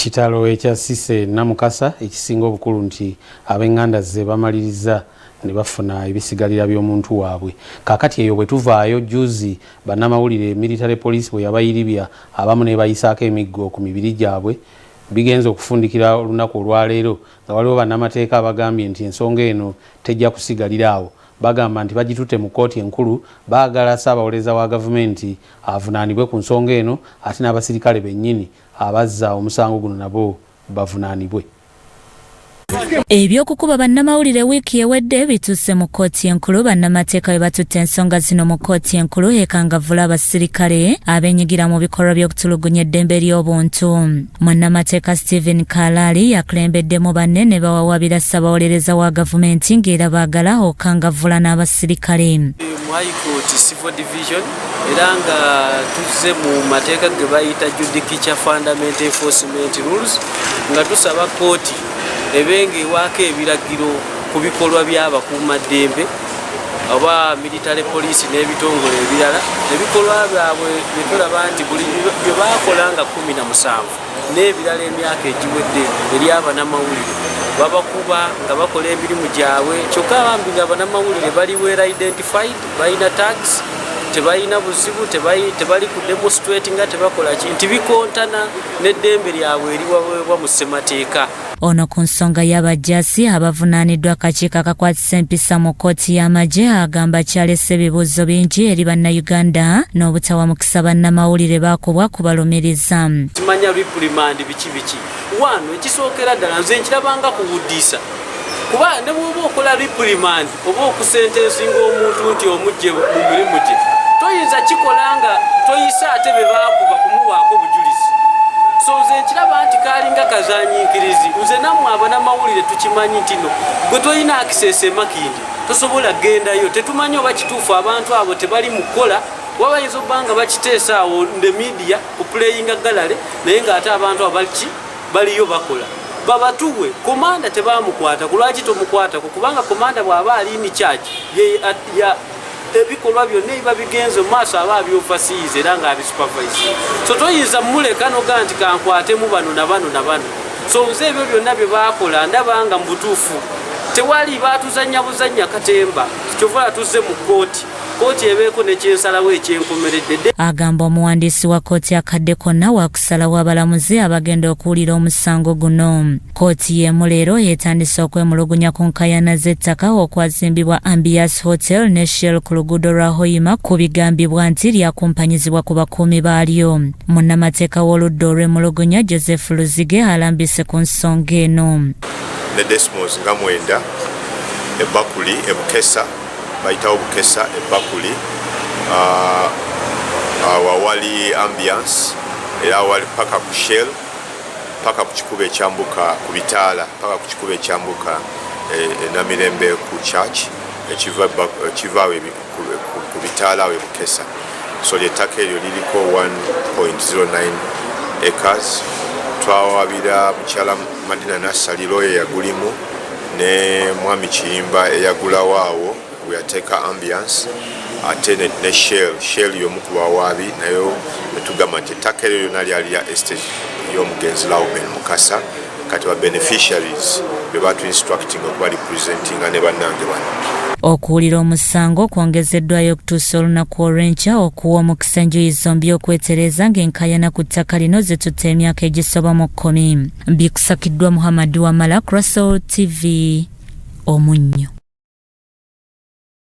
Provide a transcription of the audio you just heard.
Ekitalo ekya Sise Namukasa ekisinga obukulu nti ab'enganda ze bamaliriza ne bafuna ebisigalira by'omuntu waabwe. Kakati eyo bwe tuvaayo juzi bannamawulire military police bwe yabayiribya abamu ne bayisaako emiggo ku mibiri gyabwe bigenze okufundikira olunaku olwaleero nga waliwo bannamateeka abagambye nti ensonga eno tejja kusigalira awo. Bagamba nti bagitutte mu kkooti enkulu baagala Ssaabawoleza wa gavumenti avunaanibwe ku nsonga eno ate n'abasirikale bennyini abazza omusango guno nabo bavunaanibwe. Ebyokukuba bannamawulire wiiki ewedde bituuse mu kkooti enkulu bannamateeka bwe batutte ensonga zino mu kkooti enkulu ekangavvula abasirikale abenyigira mu bikolwa by'okutulugunya eddembe ly'obuntu. Munnamateeka Stephen Kalali yakulembeddemu banne ne bawawabira Ssaabawoleza wa gavumenti ng'era baagala okangavvula n'abasirikale. Mu High Court Civil Division era nga tuzze mu mateeka ge bayita Judicature Fundamental Enforcement Rules nga tusaba kkooti ebenga ewaako ebiragiro ku bikolwa by'abakuumaddembe oba military police n'ebitongole ebirala ebikolwa byabwe bye tulaba nti buli bye baakola nga 17 n'ebirala emyaka egiwedde eri abanamawulire babakuba nga bakola emirimu gyabwe kyokka bambi nga abanamawulire bali well identified balina tags tebalina buzibu tebali ku demonstrate nga tebakola ki nti bikontana n'eddembe lyabwe eriwaweebwa mu ssemateeka. Ono ku nsonga y'abajjaasi abavunaaniddwa akakiiko akakwatisa empisa mu kkooti y'amagye agamba kyalese ebibuuzo bingi eri bannayuganda n'obutawa mukisa bannamawulire baakubwa kubalumiriza. Kimanya reprimand biki wano ekisookera ddala nze nkirabanga kuwuddisa kuba ne bw'oba okola reprimand oba okusentensinga omuntu nti omugye mu mirimu gye toyinza kikolanga toyisa ate be baakuba kumuwaako bujulizi. So nze nkiraba nti kaalinga kazanyinkirizi nze nammwe abanamawulire tukimanyi nti no gwe toyina akisese makindi tosobola gendayo tetumanyi oba kituufu abantu abo tebali mu kukola wabayinza obba nga bakiteesa awo the media kupuleyinga galale naye ng'ate abantu abaliki baliyo bakola babatuwe komanda tebamukwata kulwaki tomukwatako kubanga komanda bw'aba alini charge ebikolwa byonna ebiba bigenze mu maaso aba abyofasiize era ng'abisupervise. So toyinza muleka noga nti kankwatemu bano na bano na bano. So nze ebyo byonna bye baakola ndaba nga mu butuufu tewali baatuzannya buzannya katemba kyova tuzze mu kkooti ebeeko nekyensalawo ekyenkomeredde. Agamba omuwandiisi wa kkooti akadde konna waakusalawo abalamuzi abagenda okuwulira omusango guno. Kkooti y'emu leero yeetandise okwemulugunya ku nkaayana z'ettaka okwazimbibwa Ambias Hotel ne Shell ku luguudo lwa Hoima ku bigambibwa nti lyakumpanyizibwa ku bakuumi baalyo. Munnamateeka w'oludda olw'emulugunya Joseph Luzige alambise ku nsonga eno. Ne Desmos nga 9 Ebakuli Ebukesa bayitawo Bukesa Ebakuli wawali Ambiance era wali paka ku Shell paka ku kikubo ekyambuka ku Bitaala paka ku kikubo ekyambuka Namirembe ku church ekiva ku Bitaala we Bukesa. So ly'ettaka eryo liriko 1.09 acres. Twawabira mukyala Madina Nasaliro eyagulimu ne mwami Kiyimba eyagulawo awo weyateeka Ambiance ate ne Shell y'omu ku bawaabi nayo netugamba nti ettaka eryo lyonna lyali lya estate y'omugenzi Lauben Mukasa kati ba beneficiaries be batu instructing okuba representinga ne bannange bano. Okuwulira omusango kwongezeddwayo okutuusa olunaku olw'enkya okuwa omukisa enjuyi zombi okwetereza ng'enkaayana ku ttaka lino zitutte emyaka egisoba mu 10. Bikusakiddwa Muhammad Wamala, Crossroads TV, Omunnyo.